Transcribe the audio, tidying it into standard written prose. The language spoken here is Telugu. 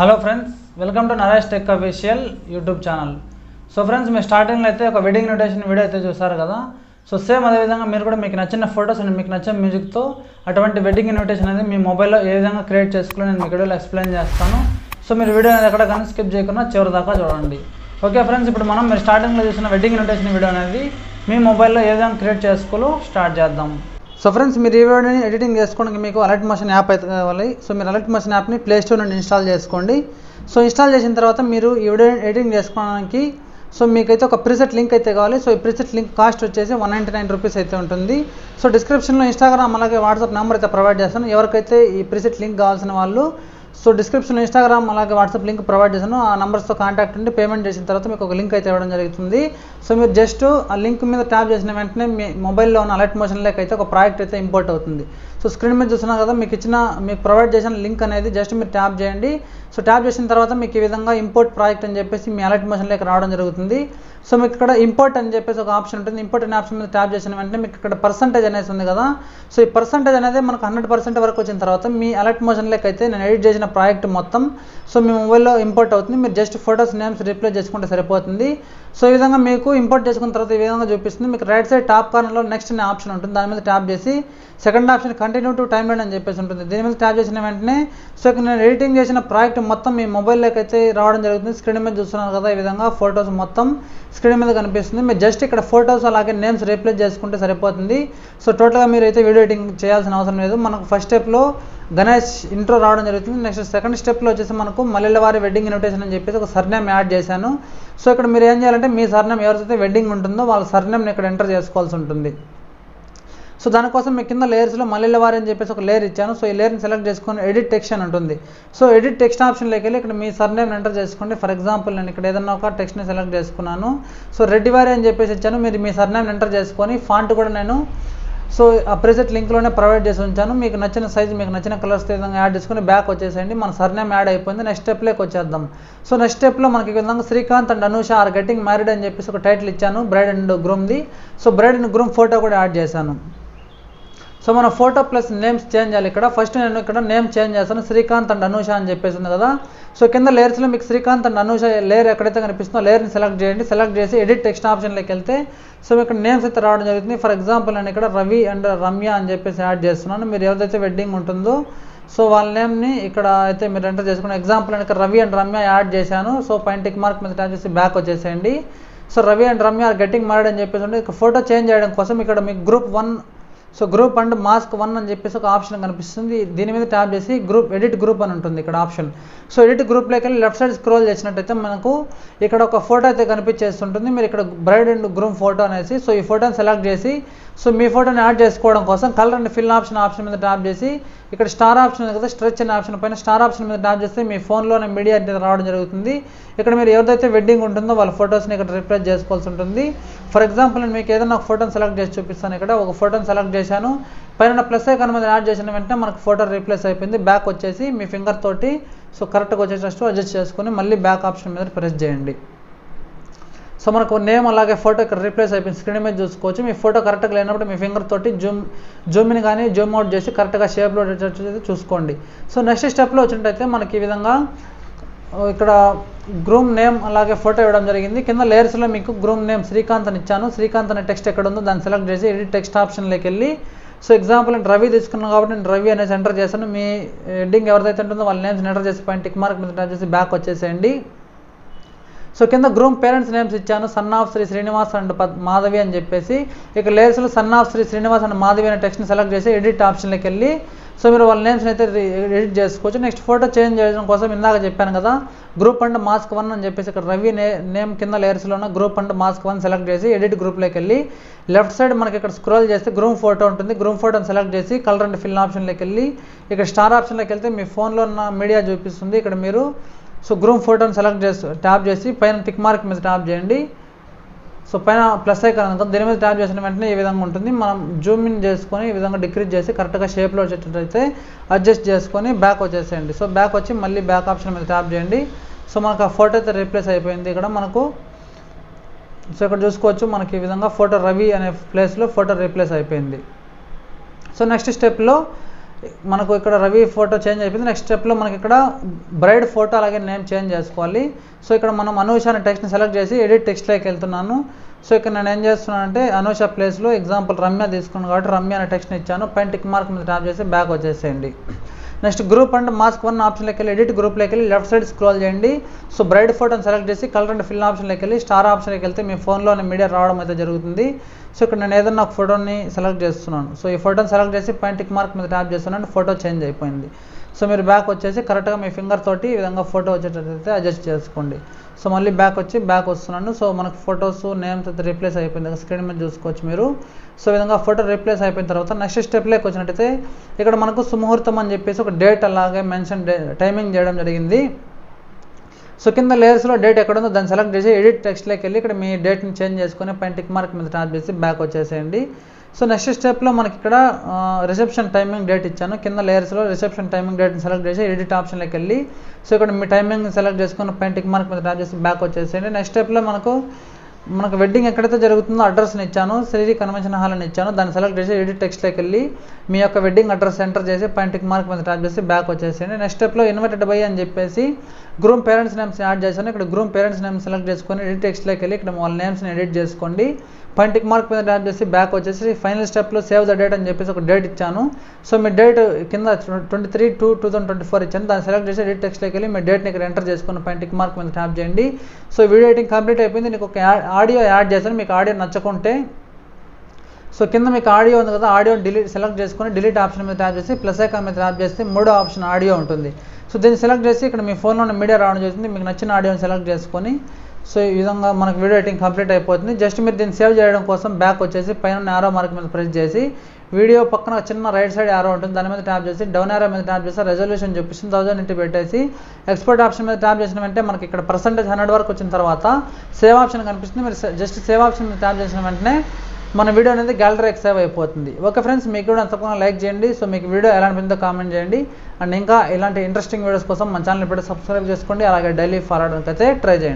Hello friends, welcome to Naresh tech official YouTube channel. So friends, మీ స్టార్టింగ్లో అయితే ఒక వెడ్డింగ్ ఇన్విటేషన్ వీడియో అయితే చూసారు కదా. సో సేమ్ అదేవిధంగా మీరు కూడా మీకు నచ్చిన ఫొటోస్ అండ్ మీకు నచ్చిన మ్యూజిక్తో అటువంటి వెడ్డింగ్ ఇన్విటేషన్ అనేది మీ మొబైల్లో ఏ విధంగా క్రియేట్ చేసుకోవాలో నేను మీకు వీడియోలో ఎక్స్ప్లెయిన్ చేస్తాను. సో మీరు వీడియో అనేది ఎక్కడ కానీ స్కిప్ చేయకుండా చివరి దాకా చూడండి. ఓకే ఫ్రెండ్స్, ఇప్పుడు మనం మీరు స్టార్టింగ్లో చూసిన వెడ్డింగ్ ఇన్విటేషన్ వీడియో అనేది మీ మొబైల్లో ఏ విధంగా క్రియేట్ చేసుకోవాలో స్టార్ట్ చేద్దాం. సో ఫ్రెండ్స్, మీరు ఈ వీడియోని ఎడిటింగ్ చేసుకోవడానికి మీకు అలర్ట్ మోషన్ యాప్ అయితే కావాలి. సో మీరు అలర్ట్ మోషన్ యాప్ని ప్లే స్టోర్ నుండి ఇన్స్టాల్ చేసుకోండి. సో ఇన్స్టాల్ చేసిన తర్వాత మీరు ఈ వీడియో ఎడిటింగ్ చేసుకోవడానికి సో మీకైతే ఒక ప్రీసెట్ లింక్ అయితే కావాలి. సో ఈ ప్రీసెట్ లింక్ కాస్ట్ వచ్చేసి 199 రూపీస్ అయితే ఉంటుంది. సో డిస్క్రిప్షన్లో ఇన్స్టాగ్రామ్ అలాగే వాట్సాప్ నెంబర్ అయితే ప్రొవైడ్ చేస్తాను. ఎవరికైతే ఈ ప్రీసెట్ లింక్ కావాల్సిన వాళ్ళు సో డిస్క్రిప్షన్లో ఇన్స్టాగ్రామ్ అలాగే వాట్సాప్ లింక్ ప్రొవైడ్ చేశాను. ఆ నెంబర్స్తో కాంటాక్ట్ ఉండి పేమెంట్ చేసిన తర్వాత మీకు ఒక లింక్ అయితే ఇవ్వడం జరుగుతుంది. సో మీరు జస్ట్ ఆ లింక్ మీద ట్యాప్ చేసిన వెంటనే మీ మొబైల్లో ఉన్న అలర్ట్ మోషన్లోకి అయితే ఒక ప్రాజెక్ట్ అయితే ఇంపోర్ట్ అవుతుంది. సో స్క్రీన్ మీద చూస్తున్నా కదా, మీకు ప్రొవైడ్ చేసిన లింక్ అనేది జస్ట్ మీరు ట్యాప్ చేయండి. సో ట్యాప్ చేసిన తర్వాత మీకు ఈ విధంగా ఇంపోర్ట్ ప్రాజెక్ట్ అని చెప్పేసి మీ అలర్ట్ మోషన్లోకి రావడం జరుగుతుంది. సో మీకు ఇక్కడ ఇంపోర్ట్ అని చెప్పేసి ఒక ఆప్షన్ ఉంటుంది. ఇంపోర్ట్ అనే ఆప్షన్ మీద ట్యాప్ చేసిన వెంటనే మీకు ఇక్కడ పర్సంటేజ్ అనేది ఉంది కదా. సో ఈ పర్సంటేజ్ అనేది మనకు 100% వరకు వచ్చిన తర్వాత మీ అలర్ట్ మోషన్లోకి అయితే నేను ఎడిట్ చేసిన ప్రాజెక్ట్ మొత్తం సో మీ మొబైల్లో ఇంపోర్ట్ అవుతుంది. మీరు జస్ట్ ఫొటోస్ నేమ్స్ రీప్లేస్ చేసుకుంటే సరిపోతుంది. సో ఈ విధంగా మీకు ఇంపోర్ట్ చేసుకున్న తర్వాత ఈ విధంగా చూపిస్తుంది. మీకు రైట్ సైడ్ టాప్ కార్నర్లో నెక్స్ట్ అనే ఆప్షన్ ఉంటుంది. దాని మీద ట్యాప్ చేసి second option continue to time line అని చెప్పేసి ఉంటుంది. దీని మీద ట్యాప్ చేసిన వెంటనే సో ఇక్కడ నేను ఎడిటింగ్ చేసిన ప్రాజెక్ట్ మొత్తం మీ మొబైల్లోకి అయితే రావడం జరుగుతుంది. స్క్రీన్ మీద చూస్తున్నారు కదా, ఈ విధంగా ఫొటోస్ మొత్తం స్క్రీన్ మీద కనిపిస్తుంది. మీరు జస్ట్ ఇక్కడ ఫొటోస్ అలాగే నేమ్స్ రీప్లేస్ చేసుకుంటే సరిపోతుంది. సో టోటల్గా మీరు అయితే వీడియో ఎడిటింగ్ చేయాల్సిన అవసరం లేదు. మనకు ఫస్ట్ స్టెప్లో గణేష్ ఇంట్రో రావడం జరుగుతుంది. నెక్స్ట్ సెకండ్ స్టెప్లో వచ్చేసి మనకు మల్లెలవారి వెడ్డింగ్ ఇన్విటేషన్ అని చెప్పేసి ఒక సర్నేమ్ యాడ్ చేశాను. సో ఇక్కడ మీరు ఏం చేయాలంటే మీ సర్నేమ్ ఎవరైతే వెడ్డింగ్ ఉంటుందో వాళ్ళ సర్నేమ్ని ఇక్కడ ఎంటర్ చేసుకోవాల్సి ఉంటుంది. సో దానికోసం మీ కింద లేయర్స్లో మల్లెలవారి అని చెప్పేసి ఒక లేయర్ ఇచ్చాను. సో ఈ లేయర్ని సెలెక్ట్ చేసుకొని ఎడిట్ టెక్స్ట్ అని ఉంటుంది. సో ఎడిట్ టెక్స్ట్ ఆప్షన్లోకి వెళ్ళి ఇక్కడ మీ సర్నేమ్ని ఎంటర్ చేసుకోండి. ఫర్ ఎగ్జాంపుల్ నేను ఇక్కడ ఏదన్నా ఒక టెక్స్ట్ని సెలెక్ట్ చేసుకున్నాను. సో రెడ్డివారి అని చెప్పేసి ఇచ్చాను. మీరు మీ సర్నేమ్ని ఎంటర్ చేసుకొని ఫాంట్ కూడా నేను సో ఆ ప్రెజెంట్ లింక్లోనే ప్రొవైడ్ చేసి ఉంచాను. మీకు నచ్చిన సైజు మీకు నచ్చిన కలర్స్ విధంగా యాడ్ చేసుకుని బ్యాక్ వచ్చేసేయండి. మన సర్నేమ్ యాడ్ అయిపోయింది. నెక్స్ట్ స్టెప్లోకి వచ్చేద్దాం. సో నెక్స్ట్ స్టెప్లో మనకి ఈ విధంగా Srikanth and Anusha are getting married అని చెప్పేసి ఒక టైటిల్ ఇచ్చాను, బ్రైడ్ అండ్ గ్రూమ్ది. So bride and groom photo కూడా యాడ్ చేశాను. సో మన ఫోటో ప్లస్ నేమ్స్ చేంజ్ చేయాలి. ఇక్కడ ఫస్ట్ నేను ఇక్కడ నేమ్ చేంజ్ చేస్తాను, శ్రీకాంత్ అండ్ అనూష అని చెప్పేసి ఉంది కదా. సో కింద లేయర్స్లో మీకు శ్రీకాంత్ అండ్ అనూష లేయర్ ఎక్కడైతే కనిపిస్తుందో లేయర్ని సెలెక్ట్ చేయండి. సెలెక్ట్ చేసి ఎడిట్ టెక్స్ట్ ఆప్షన్లోకి వెళ్తే సో ఇక్కడ నేమ్స్ అయితే రావడం జరుగుతుంది. ఫర్ ఎగ్జాంపుల్ నేను ఇక్కడ రవి అండ్ రమ్య అని చెప్పేసి యాడ్ చేస్తున్నాను. మీరు ఎవరైతే వెడ్డింగ్ ఉంటుందో సో వాళ్ళ నేమ్ని ఇక్కడ అయితే మీరు ఎంటర్ చేసుకున్న ఎగ్జాంపుల్ నేను ఇక్కడ రవి అండ్ రమ్య యాడ్ చేశాను. సో పైన టిక్ మార్క్ మీద ట్యాప్ చేసి బ్యాక్ వచ్చేసేయండి. So Ravi and Ramya are getting married అని చెప్పేసి ఉంటే ఇక ఫోటో చేంజ్ చేయడం కోసం ఇక్కడ మీకు group 1 so group and mask 1 అని చెప్పేసి ఒక ఆప్షన్ కనిపిస్తుంది. దీని మీద ట్యాప్ చేసి ఎడిట్ గ్రూప్ అని ఉంటుంది ఇక్కడ ఆప్షన్. సో ఎడిట్ గ్రూప్లోకి వెళ్ళి లెఫ్ట్ సైడ్ స్క్రోల్ చేసినట్టయితే మనకు ఇక్కడ ఒక ఫోటో అయితే కనిపించేస్తుంటుంది. మీరు ఇక్కడ బ్రైడ్ అండ్ గ్రూమ్ ఫోటో అనేసి సో ఈ ఫోటోని సెలెక్ట్ చేసి సో మీ ఫోటోని యాడ్ చేసుకోవడం కోసం కలర్ అండ్ ఫిల్ ఆప్షన్ మీద ట్యాప్ చేసి ఇక్కడ స్టార్ ఆప్షన్ ఉంది కదా, స్ట్రెచ్ అనే ఆప్షన్ పైన స్టార్ ఆప్షన్ మీద ట్యాప్ చేస్తే మీ ఫోన్లోనే మీడియా రావడం జరుగుతుంది. ఇక్కడ మీరు ఎవరైతే వెడ్డింగ్ ఉంటుందో వాళ్ళ ఫొటోస్ని ఇక్కడ రిప్లేస్ చేసుకోవాల్సి ఉంటుంది. ఫర్ ఎగ్జాంపుల్ నేను మీకు ఏదైనా ఒక ఫోటోని సెలెక్ట్ చేసి చూపిస్తాను. ఇక్కడ ఒక ఫోటోని సెలెక్ట్ చేశాను, పైన ప్లస్ ఐకాన్ మీద యాడ్ చేసిన వెంటనే మనకు ఫోటో రీప్లేస్ అయిపోయింది. బ్యాక్ వచ్చేసి మీ ఫింగర్ తోటి సో కరెక్ట్గా వచ్చేటట్టు అడ్జస్ట్ చేసుకొని మళ్ళీ బ్యాక్ ఆప్షన్ మీద ప్రెస్ చేయండి. సో మనకు నేమ్ అలాగే ఫోటో ఇక్కడ రీప్లేస్ అయిపోయింది. స్క్రీన్ మీద చూసుకోవచ్చు. మీ ఫోటో కరెక్ట్గా లేనప్పుడు మీ ఫింగర్ తోటి జూమ్ని కానీ జూమ్ అవుట్ చేసి కరెక్ట్గా షేప్లో వచ్చేటట్టు చూసుకోండి. సో నెక్స్ట్ స్టెప్లో వచ్చినట్టయితే మనకి ఈ విధంగా ఇక్కడ గ్రూమ్ నేమ్ అలాగే ఫోటో ఇవ్వడం జరిగింది. కింద లేయర్స్లో మీకు గ్రూమ్ నేమ్ శ్రీకాంత్ అని ఇచ్చాను. శ్రీకాంత్ అనే టెక్స్ట్ ఎక్కడ ఉందో దాన్ని సెలెక్ట్ చేసి ఎడిట్ టెక్స్ట్ ఆప్షన్లోకి వెళ్ళి సో ఎగ్జాంపుల్ నేను రవి తీసుకున్నాను కాబట్టి నేను రవి అనేసి ఎంటర్ చేశాను. మీ హెడ్డింగ్ ఎవరిదైతే ఉంటుందో వాళ్ళ నేమ్స్ ఎంటర్ చేసి పైన టిక్ మార్క్ మీద ట్యాప్ చేసి బ్యాక్ వచ్చేసేయండి. సో కింద గ్రూమ్ పేరెంట్స్ నేమ్స్ ఇచ్చాను, son of Shri Srinivas and Madhavi అని చెప్పేసి. ఇక లేయర్స్లో son of Shri Srinivas and Madhavi అనే టెక్స్ట్ని సెలెక్ట్ చేసి ఎడిట్ ఆప్షన్లోకి వెళ్ళి సో మీరు వాళ్ళ నేమ్స్ని అయితే ఎడిట్ చేసుకోవచ్చు. నెక్స్ట్ ఫోటో చేంజ్ చేయడం కోసం ఇందాక చెప్పాను కదా, గ్రూప్ అండ్ మాస్క్ 1 అని చెప్పేసి ఇక్కడ రవి నేమ్ కింద లేయర్స్లో ఉన్న గ్రూప్ అండ్ మాస్క్ 1 సెలెక్ట్ చేసి ఎడిట్ గ్రూప్లోకి వెళ్ళి లెఫ్ట్ సైడ్ మనకి ఇక్కడ స్క్రోల్ చేస్తే గ్రూమ్ ఫోటో ఉంటుంది. గ్రూమ్ ఫోటోని సెలెక్ట్ చేసి కలర్ అండ్ ఫిల్ ఆప్షన్లోకి వెళ్ళి ఇక్కడ స్టార్ ఆప్షన్లోకి వెళ్తే మీ ఫోన్లో ఉన్న మీడియా చూపిస్తుంది. ఇక్కడ మీరు సో గ్రూమ్ ఫోటోని సెలెక్ట్ చేసి ట్యాప్ చేసి పైన టిక్ మార్క్ మీద ట్యాప్ చేయండి. సో పైన ప్లస్ ఐకాన్ అనుకో దీని మీద ట్యాప్ చేసిన వెంటనే ఈ విధంగా ఉంటుంది. మనం జూమ్ ఇన్ చేసుకొని ఈ విధంగా డిక్రీజ్ చేసి కరెక్ట్గా షేప్లో వచ్చేటట్టయితే అడ్జస్ట్ చేసుకొని బ్యాక్ వచ్చేసేయండి. సో బ్యాక్ వచ్చి మళ్ళీ బ్యాక్ ఆప్షన్ మీద ట్యాప్ చేయండి. సో మనకు ఆ ఫోటో అయితే రీప్లేస్ అయిపోయింది ఇక్కడ మనకు. సో ఇక్కడ చూసుకోవచ్చు మనకి ఈ విధంగా ఫోటో రవి అనే ప్లేస్లో ఫోటో రీప్లేస్ అయిపోయింది. సో నెక్స్ట్ స్టెప్లో మనకు ఇక్కడ రవి ఫోటో చేంజ్ అయిపోయింది. నెక్స్ట్ స్టెప్లో మనకి ఇక్కడ బ్రైడ్ ఫోటో అలాగే నేమ్ చేంజ్ చేసుకోవాలి. సో ఇక్కడ మనం అనూష అనే టెక్స్ట్ని సెలెక్ట్ చేసి ఎడిట్ టెక్స్ట్లోకి వెళ్తున్నాను. సో ఇక్కడ నేను ఏం చేస్తున్నానంటే అనూష ప్లేస్లో ఎగ్జాంపుల్ రమ్య తీసుకున్నాను కాబట్టి రమ్య అనే టెక్స్ట్ని ఇచ్చాను. పైన టిక్ మార్క్ మీద ట్యాప్ చేసి బ్యాక్ వచ్చేసేయండి. నెక్స్ట్ గ్రూప్ అండ్ మాస్క్ 1 ఆప్షన్లోకి వెళ్ళి ఎడిట్ గ్రూప్లోకి వెళ్ళి లెఫ్ట్ సైడ్ స్క్రోల్ చేయండి. సో బ్రైడ్ ఫోటోని సెలెక్ట్ చేసి కలర్ అండ్ ఫిల్ ఆప్షన్లోకి వెళ్ళి స్టార్ ఆప్షన్లోకి వెళ్తే మీ ఫోన్లోని మీడియా రావడం అయితే జరుగుతుంది. సో ఇక్కడ నేను ఏదన్నా ఒక ఫోటోని సెలెక్ట్ చేస్తున్నాను. సో ఈ ఫోటోని సెలెక్ట్ చేసి పైన టిక్ మార్క్ మీద ట్యాప్ చేస్తున్నాను, ఫోటో చేంజ్ అయిపోయింది. సో మీరు బ్యాక్ వచ్చేసి కరెక్ట్గా మీ ఫింగర్ తోటి ఈ విధంగా ఫోటో వచ్చేటట్టయితే అడ్జస్ట్ చేసుకోండి. సో మళ్ళీ బ్యాక్ వచ్చి బ్యాక్ వస్తున్నాను. సో మనకు ఫొటోస్ నేమ్స్ అయితే రీప్లేస్ అయిపోయింది, స్క్రీన్ మీద చూసుకోవచ్చు మీరు. సో ఈ విధంగా ఫోటో రీప్లేస్ అయిపోయిన తర్వాత నెక్స్ట్ స్టెప్లోకి వచ్చినట్టయితే ఇక్కడ మనకు సుముహూర్తం అని చెప్పేసి ఒక డేట్ అలాగే మెన్షన్ టైమింగ్ చేయడం జరిగింది. సో కింద లేయర్స్లో డేట్ ఎక్కడ ఉందో దాన్ని సెలెక్ట్ చేసి ఎడిట్ టెక్స్ట్లోకి వెళ్ళి ఇక్కడ మీ డేట్ని చేంజ్ చేసుకొని పైన టిక్ మార్క్ మీద ట్యాప్ చేసి బ్యాక్ వచ్చేసేయండి. సో నెక్స్ట్ స్టెప్లో మనకి ఇక్కడ రిసెప్షన్ టైమింగ్ డేట్ ఇచ్చాను. కింద లేయర్స్లో రిసెప్షన్ టైమింగ్ డేట్ని సెలెక్ట్ చేసి ఎడిట్ ఆప్షన్లోకి వెళ్ళి సో ఇక్కడ మీ టైమింగ్ సెలెక్ట్ చేసుకొని పైన టిక్ మార్క్ మీద ట్యాప్ చేసి బ్యాక్ వచ్చేసేయండి. నెక్స్ట్ స్టెప్లో మనకు వెడ్డింగ్ ఎక్కడైతే జరుగుతుందో అడ్రస్ని ఇచ్చాను, శ్రీజీ కన్వెన్షన్ హాల్ అని ఇచ్చాను. దాన్ని సెలెక్ట్ చేసి ఎడిట్ టెక్స్ట్లోకి వెళ్ళి మీ యొక్క వెడ్డింగ్ అడ్రస్ ఎంటర్ చేసి పైన టిక్ మార్క్ మీద ట్యాప్ చేసి బ్యాక్ వచ్చేసేయండి. నెక్స్ట్ స్టెప్లో ఇన్వైటెడ్ బై అని చెప్పేసి గ్రూమ్ పేరెంట్స్ నేమ్స్ యాడ్ చేశాను. ఇక్కడ గ్రూమ్ పేరెంట్స్ నేమ్స్ సెలెక్ట్ చేసుకొని ఎడిట్ టెక్స్ట్లోకి వెళ్ళి ఇక్కడ వాళ్ళ నేమ్స్ని ఎడిట్ చేసుకోండి. పైన టిక్ మార్క్ మీద ట్యాప్ చేసి బ్యాక్ వచ్చేసి ఫైనల్ స్టెప్లో సేవ్ ద డేట్ అని చెప్పేసి ఒక డేట్ ఇచ్చాను. సో మీ డేట్ కింద 23/2/2024 ఇచ్చాను. దాన్ని సెలెక్ట్ చేసి ఎడిట్ టెక్స్ట్లోకి వెళ్ళి మీ డేట్ని ఇక్కడ ఎంటర్ చేసుకొని పైన టిక్ మార్క్ మీద ట్యాప్ చేయండి. సో వీడియో ఎడిటింగ్ కంప్లీట్ అయిపోయింది. నీకు ఒక ఆడియో యాడ్ చేశాను. మీకు ఆడియో నచ్చకుంటే సో కింద మీకు ఆడియో ఉంది కదా, ఆడియోని సెలెక్ట్ చేసుకొని డిలీట్ ఆప్షన్ మీద ట్యాప్ చేసి ప్లస్ ఐకాన్ మీద ట్యాప్ చేస్తే మూడో ఆప్షన్ ఆడియో ఉంటుంది. సో దీన్ని సెలెక్ట్ చేసి ఇక్కడ మీ ఫోన్లో ఉన్న మీడియా రావడం జరుగుతుంది. మీకు నచ్చిన ఆడియోని సెలెక్ట్ చేసుకొని సో ఈ విధంగా మనకు వీడియో ఎడిటింగ్ కంప్లీట్ అయిపోతుంది. జస్ట్ మీరు దీన్ని సేవ్ చేయడం కోసం బ్యాక్ వచ్చేసి పైన యారో మార్క్ మీద ప్రెస్ చేసి వీడియో పక్కన చిన్న రైట్ సైడ్ యారో ఉంటుంది, దాని మీద ట్యాప్ చేసి డౌన్ యారో మీద ట్యాప్ చేసి రెజల్యూషన్ చూపిస్తుంది 1000 ఇంటి పెట్టేసి ఎక్స్పోర్ట్ ఆప్షన్ మీద ట్యాప్ చేసిన వెంటనే మనకి ఇక్కడ %100 వరకు వచ్చిన తర్వాత సేవ్ ఆప్షన్ కనిపిస్తుంది. మీరు జస్ట్ సేవ్ ఆప్షన్ మీద ట్యాప్ చేసిన వెంటనే మన వీడియో అనేది గ్యాలరీకి సేవ్ అయిపోతుంది. ఓకే ఫ్రెండ్స్, మీకు కూడా తప్పకుండా లైక్ చేయండి. సో మీకు వీడియో ఎలా అనిపిందో కామెంట్ చేయండి. అండ్ ఇంకా ఇలాంటి ఇంట్రెస్టింగ్ వీడియోస్ కోసం మన ఛానల్ ఇప్పుడు సబ్స్క్రైబ్ చేసుకోండి. అలాగే డైలీ ఫాలో అవడానికి అయితే ట్రై చేయండి.